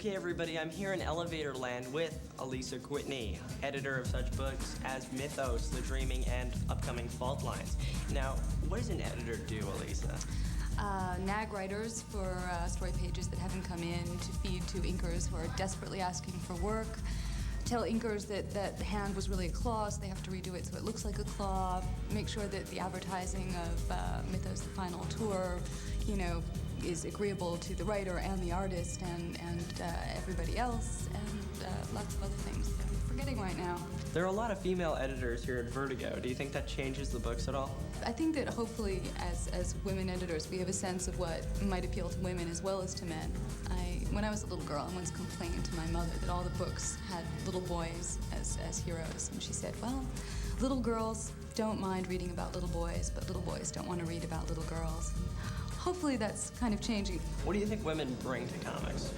Okay, everybody, I'm here in Elevator Land with Alisa Kwitney, editor of such books as Mythos, The Dreaming, and upcoming Fault Lines. Now, what does an editor do, Alisa? Nag writers for story pages that haven't come in, to feed to inkers who are desperately asking for work, tell inkers that the hand was really a claw, so they have to redo it so it looks like a claw, make sure that the advertising of Mythos, the final tour, you know, is agreeable to the writer and the artist and everybody else, and lots of other things that I'm forgetting right now. There are a lot of female editors here at Vertigo. Do you think that changes the books at all? I think that hopefully as women editors, we have a sense of what might appeal to women as well as to men. When I was a little girl, I once complained to my mother that all the books had little boys as heroes, and she said, well, little girls don't mind reading about little boys, but little boys don't want to read about little girls. Hopefully that's kind of changing. What do you think women bring to comics?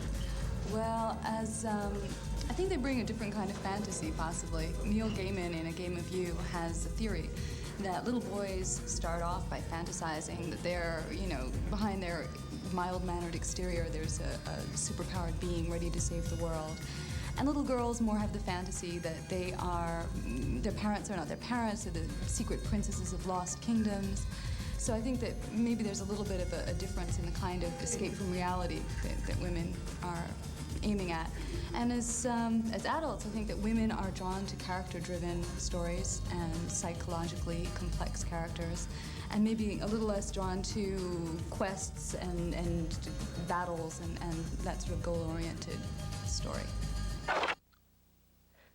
Well, I think they bring a different kind of fantasy, possibly. Neil Gaiman in A Game of You has a theory that little boys start off by fantasizing that they're, you know, behind their mild-mannered exterior, there's a superpowered being ready to save the world. And little girls more have the fantasy that they are, their parents are not their parents, they're the secret princesses of lost kingdoms. So I think that maybe there's a little bit of a difference in the kind of escape from reality that women are aiming at. And as adults, I think that women are drawn to character-driven stories and psychologically complex characters, and maybe a little less drawn to quests and battles and that sort of goal-oriented story.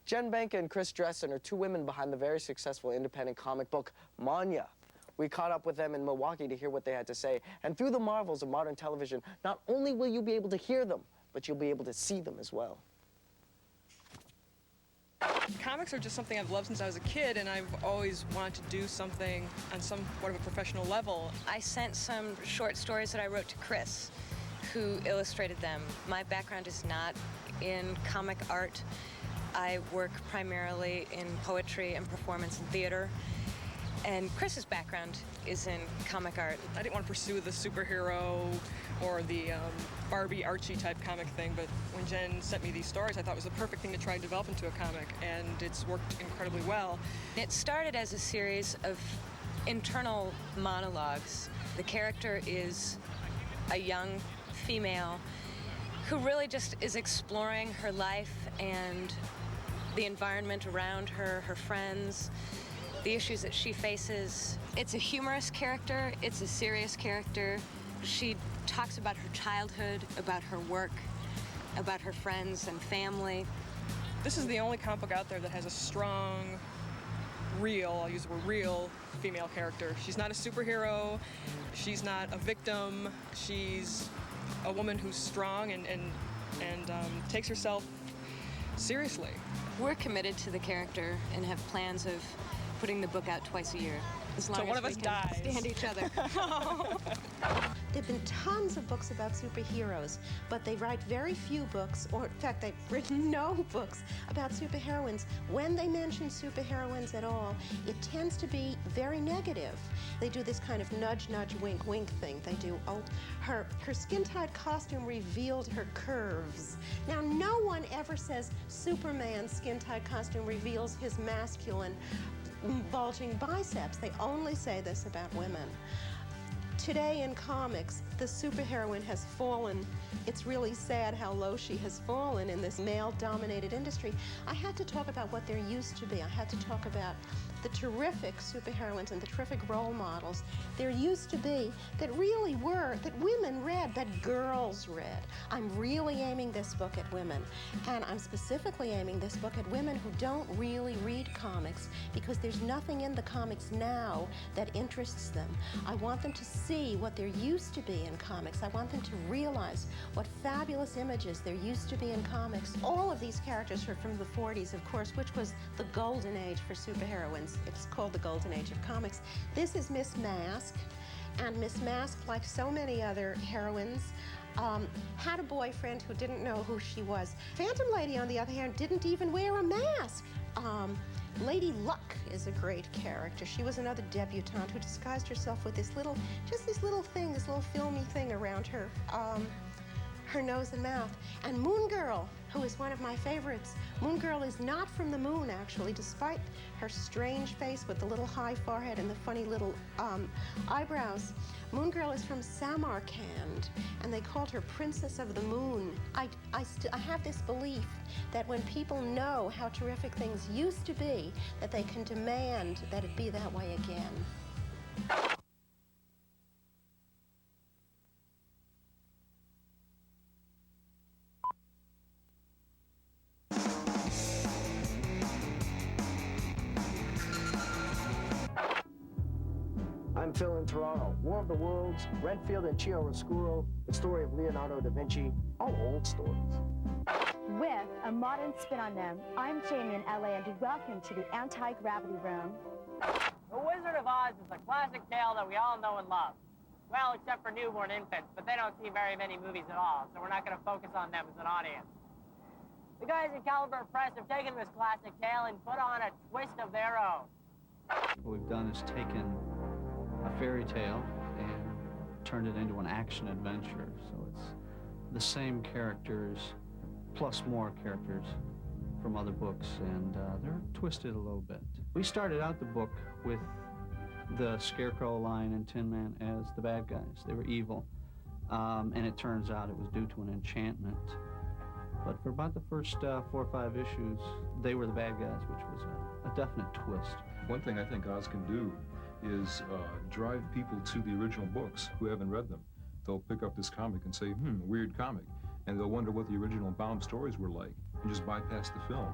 Benka and Kris Dresen are two women behind the very successful independent comic book, Manya. We caught up with them in Milwaukee to hear what they had to say. And through the marvels of modern television, not only will you be able to hear them, but you'll be able to see them as well. Comics are just something I've loved since I was a kid, and I've always wanted to do something on somewhat of a professional level. I sent some short stories that I wrote to Kris, who illustrated them. My background is not in comic art. I work primarily in poetry and performance and theater. And Kris's background is in comic art. I didn't want to pursue the superhero or the Barbie Archie type comic thing, but when Jen sent me these stories, I thought it was the perfect thing to try and develop into a comic, and it's worked incredibly well. It started as a series of internal monologues. The character is a young female who really just is exploring her life and the environment around her, her friends, the issues that she faces. It's a humorous character, it's a serious character. She talks about her childhood, about her work, about her friends and family. This is the only comic book out there that has a strong, real, I'll use the word real, female character. She's not a superhero, she's not a victim, she's a woman who's strong and takes herself seriously. We're committed to the character and have plans of putting the book out twice a year, as long So one as of we us can dies. stand each other. There have been tons of books about superheroes, but they write very few books, or in fact, they've written no books about superheroines. When they mention superheroines at all, it tends to be very negative. They do this kind of nudge, nudge, wink, wink thing. They do, oh, her skin-tight costume revealed her curves. Now, no one ever says Superman's skin-tight costume reveals his masculine, bulging biceps. They only say this about women. Today in comics, the superheroine has fallen. It's really sad how low she has fallen in this male-dominated industry. I had to talk about what there used to be. I had to talk about the terrific superheroines and the terrific role models there used to be that really were, that women read, that girls read. I'm really aiming this book at women, and I'm specifically aiming this book at women who don't really read comics because there's nothing in the comics now that interests them. I want them to see what there used to be in comics. I want them to realize what fabulous images there used to be in comics. All of these characters are from the 40s, of course, which was the golden age for superheroines. It's called the golden age of comics. This is Miss Mask, and Miss Mask, like so many other heroines, had a boyfriend who didn't know who she was. Phantom Lady, on the other hand, didn't even wear a mask. Lady Luck is a great character. She was another debutante who disguised herself with this little, just this little thing, this little filmy thing around her her nose and mouth. And Moon Girl, who is one of my favorites. Moon Girl is not from the moon, actually, despite her strange face with the little high forehead and the funny little eyebrows. Moon Girl is from Samarkand, and they called her Princess of the Moon. I have this belief that when people know how terrific things used to be, that they can demand that it be that way again. I'm Phil in Toronto. War of the Worlds, Renfield and Chiaroscuro, the story of Leonardo da Vinci, all old stories. With a modern spin on them, I'm Jamie in LA, and welcome to the Anti-Gravity Room. The Wizard of Oz is a classic tale that we all know and love. Well, except for newborn infants, but they don't see very many movies at all, so we're not going to focus on them as an audience. The guys at Caliber Press have taken this classic tale and put on a twist of their own. What we've done is taken a fairy tale and turned it into an action adventure. So it's the same characters plus more characters from other books, and they're twisted a little bit. We started out the book with the Scarecrow, Lion, and Tin Man as the bad guys. They were evil, and it turns out it was due to an enchantment. But for about the first 4 or 5 issues, they were the bad guys, which was a definite twist. One thing I think Oz can do is drive people to the original books who haven't read them. They'll pick up this comic and say, weird comic. And they'll wonder what the original Baum stories were like and just bypass the film.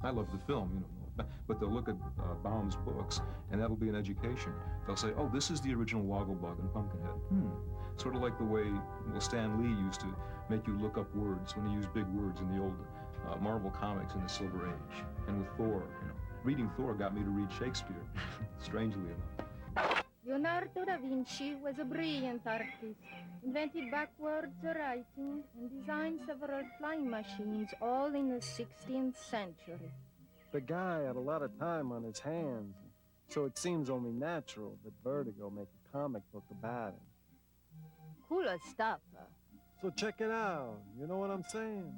I love the film, you know, but they'll look at Baum's books and that'll be an education. They'll say, oh, this is the original Wogglebug and Pumpkinhead. Sort of like the way Stan Lee used to make you look up words when he used big words in the old Marvel comics in the Silver Age. And with Thor, you know, reading Thor got me to read Shakespeare, strangely enough. Leonardo da Vinci was a brilliant artist, invented backwards writing, and designed several flying machines, all in the 16th century. The guy had a lot of time on his hands, so it seems only natural that Vertigo make a comic book about him. Cooler stuff. So check it out, you know what I'm saying?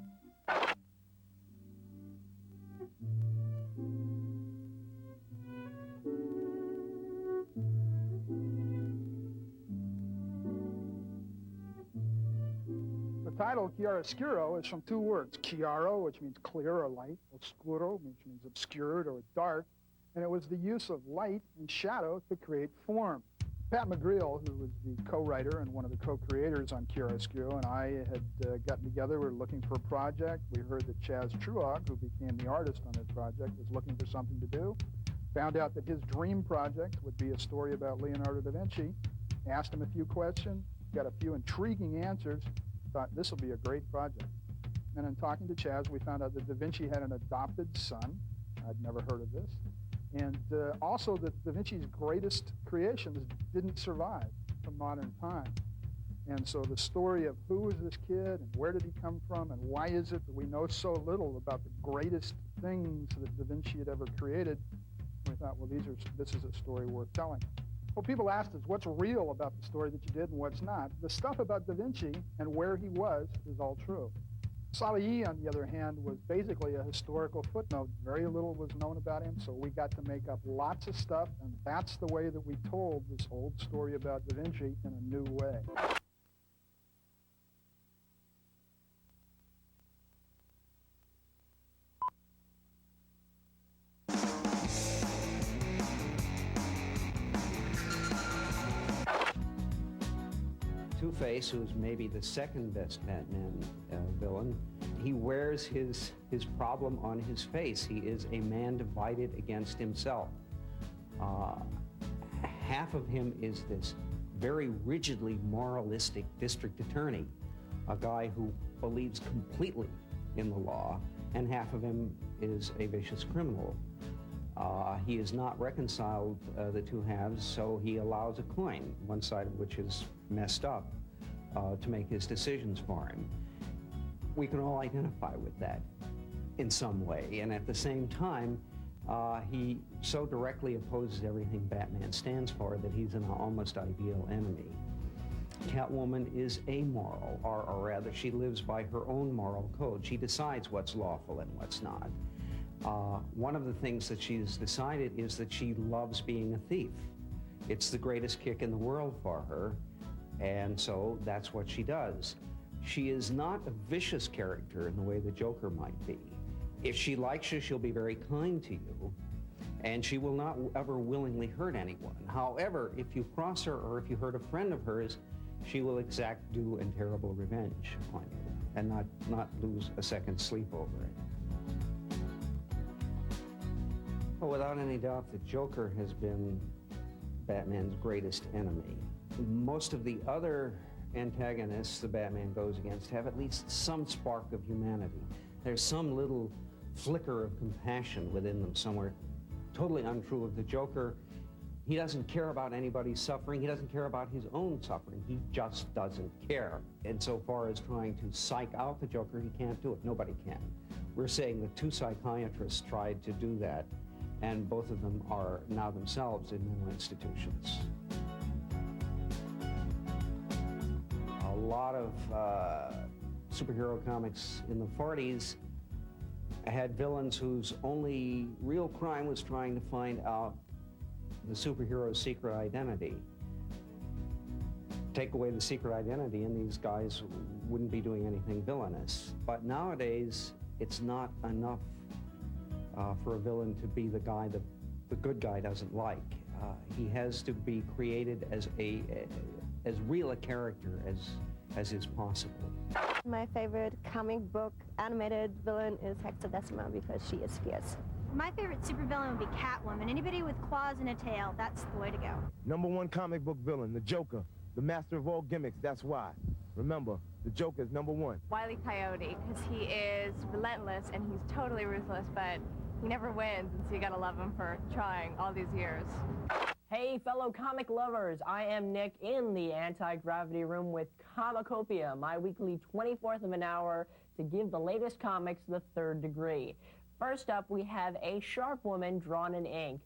The title, Chiaroscuro, is from 2 words. Chiaro, which means clear or light. Oscuro, which means obscured or dark. And it was the use of light and shadow to create form. Pat McGreal, who was the co-writer and one of the co-creators on Chiaroscuro, and I had gotten together. We were looking for a project. We heard that Chaz Truog, who became the artist on this project, was looking for something to do. Found out that his dream project would be a story about Leonardo da Vinci. Asked him a few questions, got a few intriguing answers. Thought this will be a great project. And in talking to Chaz, we found out that Da Vinci had an adopted son. I'd never heard of this. And also that Da Vinci's greatest creations didn't survive from modern time. And so the story of who was this kid and where did he come from and why is it that we know so little about the greatest things that Da Vinci had ever created, we thought, well, this is a story worth telling. Well, people asked us, what's real about the story that you did and what's not? The stuff about Da Vinci and where he was is all true. Salihi, on the other hand, was basically a historical footnote. Very little was known about him, so we got to make up lots of stuff, and that's the way that we told this old story about Da Vinci in a new way. Two-Face, who's maybe the second best Batman villain, he wears his problem on his face. He is a man divided against himself. Half of him is this very rigidly moralistic district attorney, a guy who believes completely in the law, and half of him is a vicious criminal. He is not reconciled, the two halves, so he allows a coin, one side of which is messed up, to make his decisions for him. We can all identify with that in some way, and at the same time, he so directly opposes everything Batman stands for that he's an almost ideal enemy. Catwoman is amoral, or rather, she lives by her own moral code. She decides what's lawful and what's not. One of the things that she's decided is that she loves being a thief. It's the greatest kick in the world for her, and so that's what she does. She is not a vicious character in the way the Joker might be. If she likes you, she'll be very kind to you, and she will not ever willingly hurt anyone. However, if you cross her or if you hurt a friend of hers, she will exact due and terrible revenge on you and not lose a second's sleep over it. Well, without any doubt, the Joker has been Batman's greatest enemy. Most of the other antagonists the Batman goes against have at least some spark of humanity. There's some little flicker of compassion within them somewhere. Totally untrue of the Joker. He doesn't care about anybody's suffering. He doesn't care about his own suffering. He just doesn't care. And so far as trying to psych out the Joker, he can't do it. Nobody can. We're saying that 2 psychiatrists tried to do that, and both of them are now themselves in mental institutions. A lot of superhero comics in the 40s had villains whose only real crime was trying to find out the superhero's secret identity. Take away the secret identity and these guys wouldn't be doing anything villainous. But nowadays, it's not enough for a villain to be the guy that the good guy doesn't like. He has to be created as real a character as is possible. My favorite comic book animated villain is Hexadecimal because she is fierce. My favorite supervillain would be Catwoman. Anybody with claws and a tail, that's the way to go. #1 comic book villain, the Joker, the master of all gimmicks, that's why. Remember, the Joker is #1. Wile E. Coyote, because he is relentless and he's totally ruthless, but he never wins, and so you gotta love him for trying all these years. Hey, fellow comic lovers, I am Nick in the Anti-Gravity Room with Comicopia, my weekly 24th of an hour to give the latest comics the 3rd degree. First up, we have A Sharp Woman Drawn in Ink.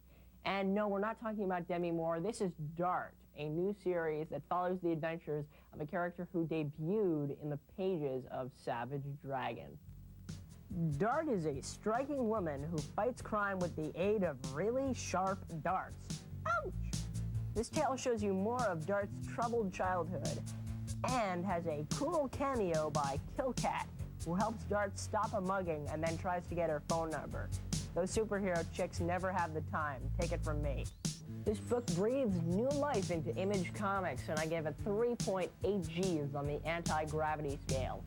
And no, we're not talking about Demi Moore. This is Dart, a new series that follows the adventures of a character who debuted in the pages of Savage Dragon. Dart is a striking woman who fights crime with the aid of really sharp darts. Ouch! This tale shows you more of Dart's troubled childhood and has a cool cameo by Killcat, who helps Dart stop a mugging and then tries to get her phone number. Those superhero chicks never have the time. Take it from me. This book breathes new life into Image Comics, and I gave it 3.8 Gs on the anti-gravity scale.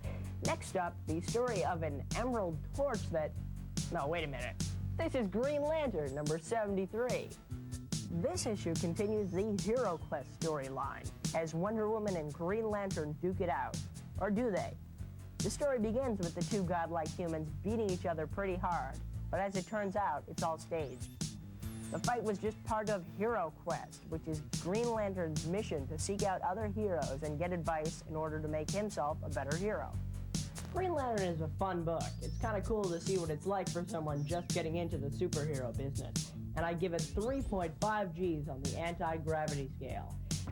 Next up, the story of an emerald torch that... No, wait a minute. This is Green Lantern, number 73. This issue continues the Hero Quest storyline, as Wonder Woman and Green Lantern duke it out. Or do they? The story begins with the 2 godlike humans beating each other pretty hard, but as it turns out, it's all staged. The fight was just part of Hero Quest, which is Green Lantern's mission to seek out other heroes and get advice in order to make himself a better hero. Green Lantern is a fun book. It's kind of cool to see what it's like for someone just getting into the superhero business, and I give it 3.5 Gs on the anti-gravity scale.